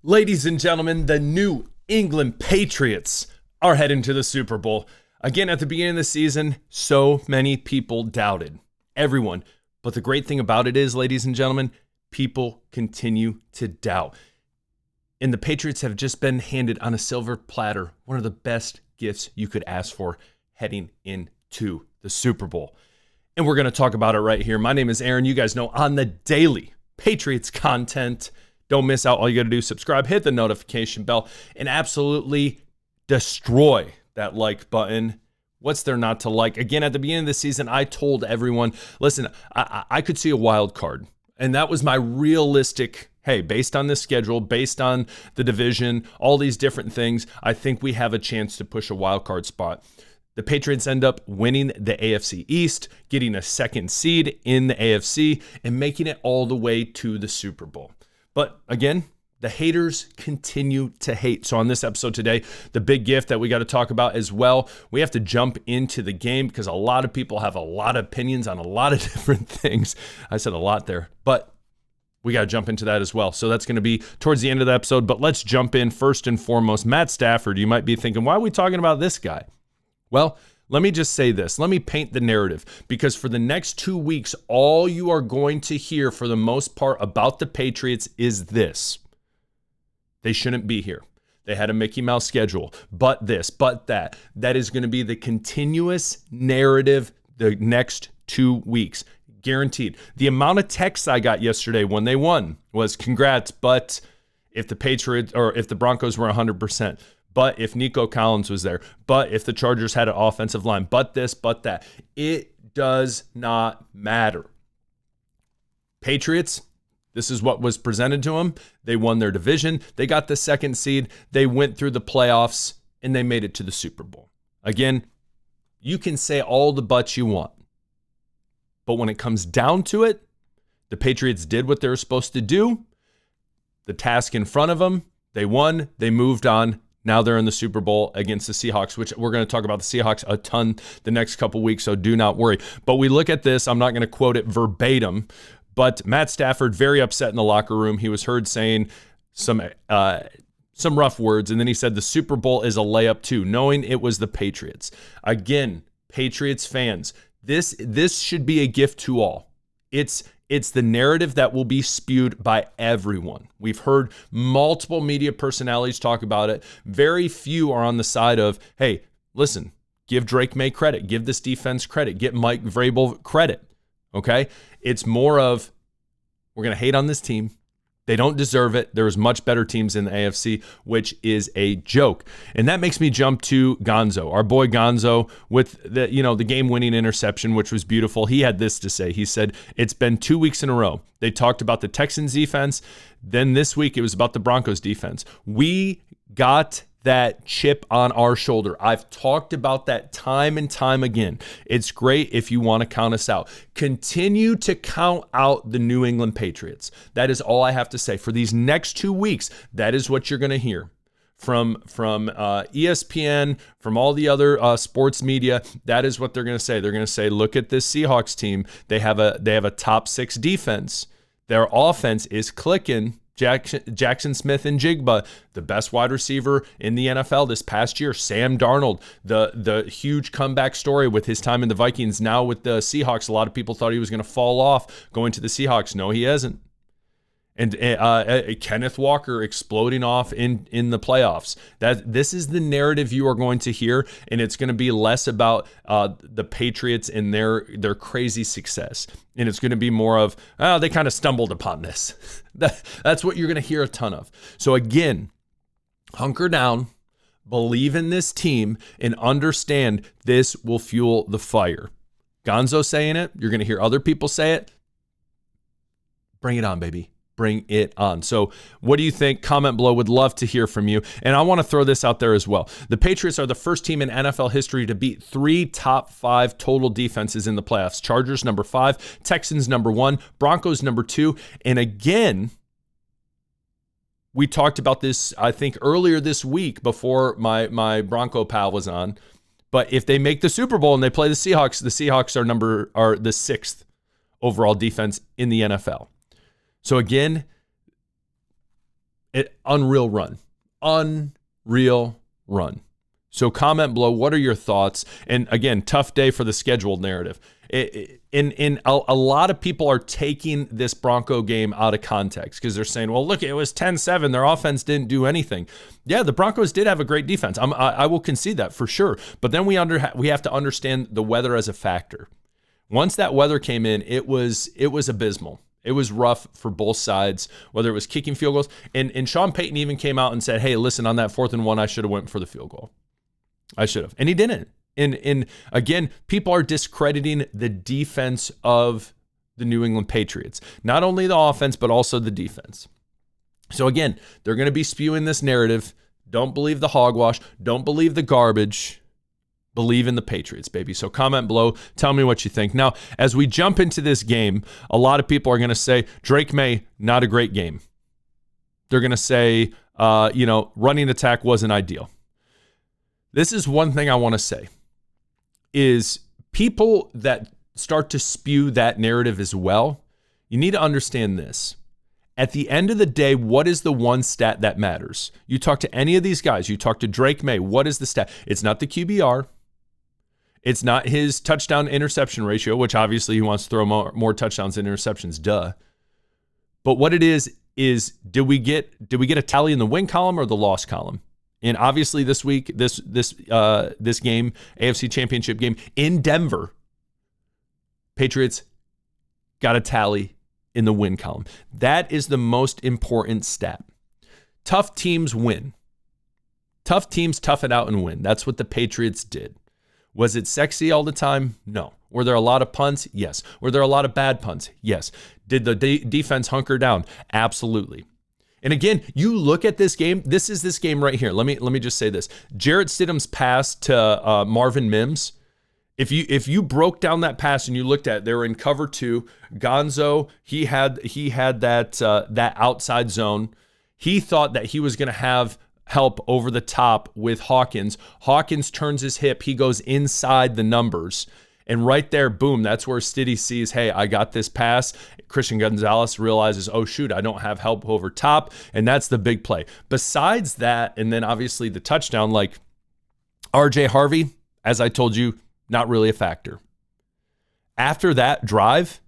Ladies and gentlemen, the New England Patriots are heading to the Super Bowl. Again, at the beginning of the season, so many people doubted. Everyone. But the great thing about it is, ladies and gentlemen, people continue to doubt. And the Patriots have just been handed on a silver platter one of the best gifts you could ask for heading into the Super Bowl. And we're going to talk about it right here. My name is Aaron. You guys know on the daily Patriots content. Don't miss out. All you got to do is subscribe, hit the notification bell, and absolutely destroy that like button. What's there not to like? Again, at the beginning of the season, I told everyone, listen, I could see a wild card. And that was my realistic, hey, based on this schedule, based on the division, all these different things, I think we have a chance to push a wild card spot. The Patriots end up winning the AFC East, getting a second seed in the AFC, and making it all the way to the Super Bowl. But again, the haters continue to hate. So on this episode today, the big gift that we got to talk about as well, we have to jump into the game because a lot of people have a lot of opinions on a lot of different things. I said a lot there, but we got to jump into that as well. So that's going to be towards the end of the episode, but let's jump in first and foremost. Matt Stafford, you might be thinking, why are we talking about this guy? Well, let me just say this. Let me paint the narrative, because for the next 2 weeks, all you are going to hear for the most part about the Patriots is this. They shouldn't be here. They had a Mickey Mouse schedule, but this, but that. That is going to be the continuous narrative the next 2 weeks. Guaranteed. The amount of texts I got yesterday when they won was congrats, but if the Patriots or if the Broncos were 100%, but if Nico Collins was there, but if the Chargers had an offensive line, but this, but that. It does not matter. Patriots, this is what was presented to them. They won their division. They got the second seed. They went through the playoffs, and they made it to the Super Bowl. Again, you can say all the buts you want. But when it comes down to it, the Patriots did what they were supposed to do. The task in front of them, they won. They moved on. Now they're in the Super Bowl against the Seahawks, which we're going to talk about the Seahawks a ton the next couple weeks, so do not worry. But we look at this. I'm not going to quote it verbatim, but Matt Stafford, very upset in the locker room. He was heard saying some rough words, and then he said the Super Bowl is a layup too, knowing it was the Patriots. Again, Patriots fans, this should be a gift to all. It's the narrative that will be spewed by everyone. We've heard multiple media personalities talk about it. Very few are on the side of, hey, listen, give Drake May credit, give this defense credit, get Mike Vrabel credit, okay? It's more of, we're going to hate on this team. They don't deserve it. There's much better teams in the AFC, which is a joke. And that makes me jump to Gonzo, our boy Gonzo, with the game-winning interception, which was beautiful. He had this to say. He said, it's been 2 weeks in a row. They talked about the Texans defense. Then this week, it was about the Broncos defense. We got that chip on our shoulder. I've talked about that time and time again. It's great if you want to count us out. Continue to count out the New England Patriots. That is all I have to say. For these next 2 weeks, that is what you're going to hear from ESPN, from all the other sports media. That is what they're going to say. They're going to say, look at this Seahawks team. They have a top 6 defense. Their offense is clicking. Jackson Smith and Jigba, the best wide receiver in the NFL this past year. Sam Darnold, the huge comeback story with his time in the Vikings. Now with the Seahawks, a lot of people thought he was going to fall off going to the Seahawks. No, he hasn't. And Kenneth Walker exploding off in the playoffs. This is the narrative you are going to hear, and it's going to be less about the Patriots and their crazy success. And it's going to be more of, they kind of stumbled upon this. That's what you're going to hear a ton of. So again, hunker down, believe in this team, and understand this will fuel the fire. Gonzo saying it. You're going to hear other people say it. Bring it on, baby. Bring it on. So what do you think? Comment below. Would love to hear from you. And I want to throw this out there as well. The Patriots are the first team in NFL history to beat 3 top 5 total defenses in the playoffs. Chargers number 5, Texans number 1, Broncos number 2. And again, we talked about this, I think, earlier this week before my Bronco pal was on. But if they make the Super Bowl and they play the Seahawks are the 6th overall defense in the NFL. So again, Unreal run. Unreal run. So comment below, what are your thoughts? And again, tough day for the scheduled narrative. A lot of people are taking this Bronco game out of context because they're saying, well, look, it was 10-7. Their offense didn't do anything. Yeah, the Broncos did have a great defense. I will concede that for sure. But then we have to understand the weather as a factor. Once that weather came in, it was abysmal. It was rough for both sides, whether it was kicking field goals. And Sean Payton even came out and said, hey, listen, on that 4th and 1, I should have went for the field goal. I should have. And he didn't. And again, people are discrediting the defense of the New England Patriots. Not only the offense, but also the defense. So again, they're going to be spewing this narrative. Don't believe the hogwash. Don't believe the garbage. Believe in the Patriots, baby. So comment below. Tell me what you think. Now, as we jump into this game, a lot of people are going to say, Drake May, not a great game. They're going to say, running attack wasn't ideal. This is one thing I want to say, is people that start to spew that narrative as well, you need to understand this. At the end of the day, what is the one stat that matters? You talk to any of these guys, you talk to Drake May, what is the stat? It's not the QBR. It's not his touchdown interception ratio, which obviously he wants to throw more touchdowns than interceptions, duh. But what it is did we get a tally in the win column or the loss column? And obviously this week, this game, AFC Championship game in Denver, Patriots got a tally in the win column. That is the most important stat. Tough teams win. Tough teams tough it out and win. That's what the Patriots did. Was it sexy all the time? No. Were there a lot of punts? Yes. Were there a lot of bad punts? Yes. Did the defense hunker down? Absolutely. And again, you look at this game. This is this game right here. Let me just say this. Jarrett Stidham's pass to Marvin Mims. If you broke down that pass and you looked at it, they were in cover 2. Gonzo, he had that outside zone. He thought that he was going to have help over the top with Hawkins. Hawkins turns his hip. He goes inside the numbers. And right there, boom, that's where Stiddy sees, hey, I got this pass. Christian Gonzalez realizes, oh, shoot, I don't have help over top. And that's the big play. Besides that, and then obviously the touchdown, like RJ Harvey, as I told you, not really a factor. After that drive,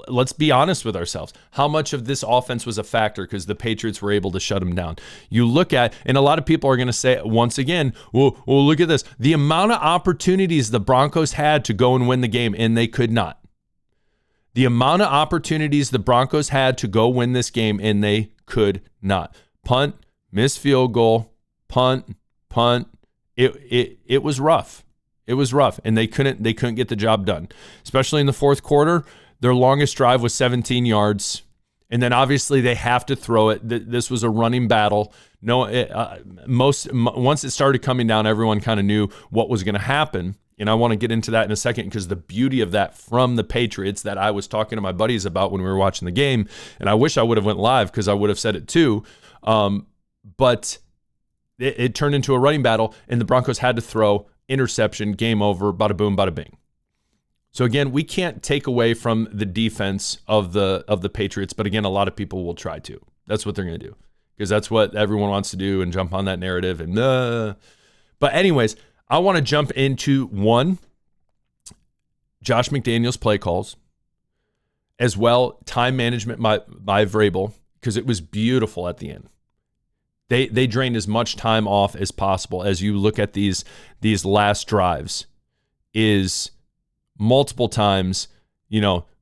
let's be honest with ourselves. How much of this offense was a factor because the Patriots were able to shut them down? You look at, and a lot of people are going to say, once again, well, look at this. The amount of opportunities the Broncos had to go and win the game, and they could not. The amount of opportunities the Broncos had to go win this game, and they could not. Punt, missed field goal, punt. It was rough. It was rough, and they couldn't get the job done, especially in the fourth quarter. Their longest drive was 17 yards, and then obviously they have to throw it. This was a running battle. Once it started coming down, everyone kind of knew what was going to happen, and I want to get into that in a second because the beauty of that from the Patriots that I was talking to my buddies about when we were watching the game, and I wish I would have went live because I would have said it too, but it turned into a running battle, and the Broncos had to throw. Interception, game over, bada boom, bada bing. So again, we can't take away from the defense of the Patriots, but again, a lot of people will try to. That's what they're going to do because that's what everyone wants to do and jump on that narrative. But anyways, I want to jump into Josh McDaniels' play calls, as well time management by Vrabel because it was beautiful at the end. They drained as much time off as possible. As you look at these last drives, is multiple times,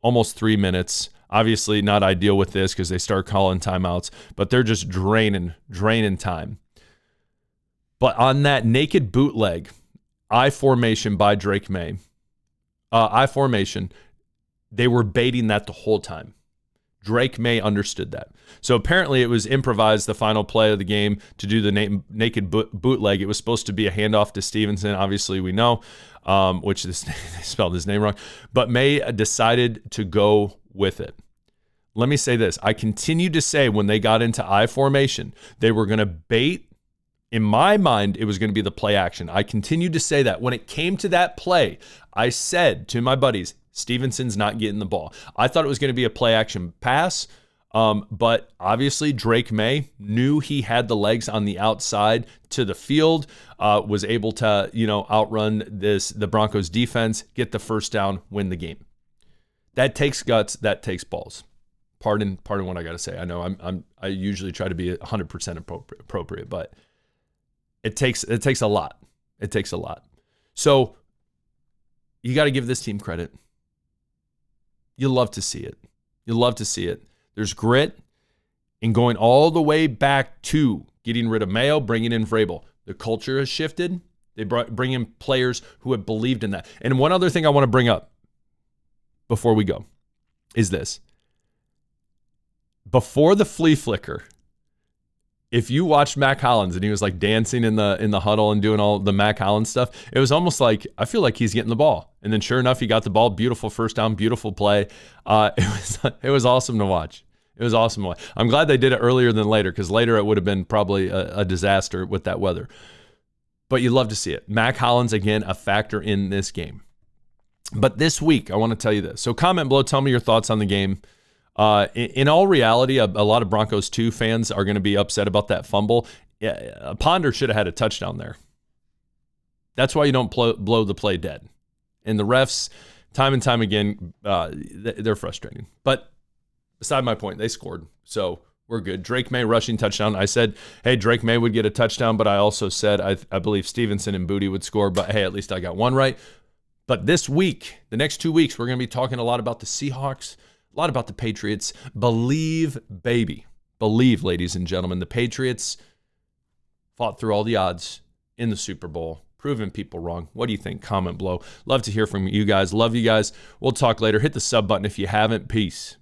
almost 3 minutes. Obviously not ideal with this because they start calling timeouts, but they're just draining time. But on that naked bootleg, I formation by Drake May, I formation, they were baiting that the whole time. Drake May understood that. So apparently it was improvised, the final play of the game, to do the naked bootleg. It was supposed to be a handoff to Stevenson, obviously we know, which they spelled his name wrong. But May decided to go with it. Let me say this. I continued to say when they got into I formation, they were going to bait. In my mind, it was going to be the play action. I continued to say that. When it came to that play, I said to my buddies, Stevenson's not getting the ball. I thought it was going to be a play action pass. But obviously Drake May knew he had the legs on the outside to the field, was able to, outrun the Broncos defense, get the first down, win the game. That takes guts. That takes balls. Pardon what I got to say. I know I usually try to be 100% appropriate, but it takes a lot. It takes a lot. So you got to give this team credit. You love to see it. You love to see it. There's grit in going all the way back to getting rid of Mayo, bringing in Vrabel. The culture has shifted. They bring in players who have believed in that. And one other thing I want to bring up before we go is this. Before the flea flicker, if you watched Mac Hollins and he was like dancing in the huddle and doing all the Mac Hollins stuff, it was almost like, I feel like he's getting the ball. And then sure enough, he got the ball. Beautiful first down, beautiful play. It was awesome to watch. It was awesome to watch. I'm glad they did it earlier than later, because later it would have been probably a disaster with that weather. But you love to see it. Mac Hollins, again, a factor in this game. But this week, I want to tell you this. So comment below, tell me your thoughts on the game. In all reality, a lot of Broncos 2 fans are going to be upset about that fumble. Ponder should have had a touchdown there. That's why you don't blow the play dead. And the refs, time and time again, they're frustrating. But beside my point, they scored. So we're good. Drake May rushing touchdown. I said, hey, Drake May would get a touchdown, but I also said I believe Stevenson and Booty would score. But hey, at least I got one right. But this week, the next 2 weeks, we're going to be talking a lot about the Seahawks, a lot about the Patriots. Believe, baby. Believe, ladies and gentlemen. The Patriots fought through all the odds in the Super Bowl, proving people wrong. What do you think? Comment below. Love to hear from you guys. Love you guys. We'll talk later. Hit the sub button if you haven't. Peace.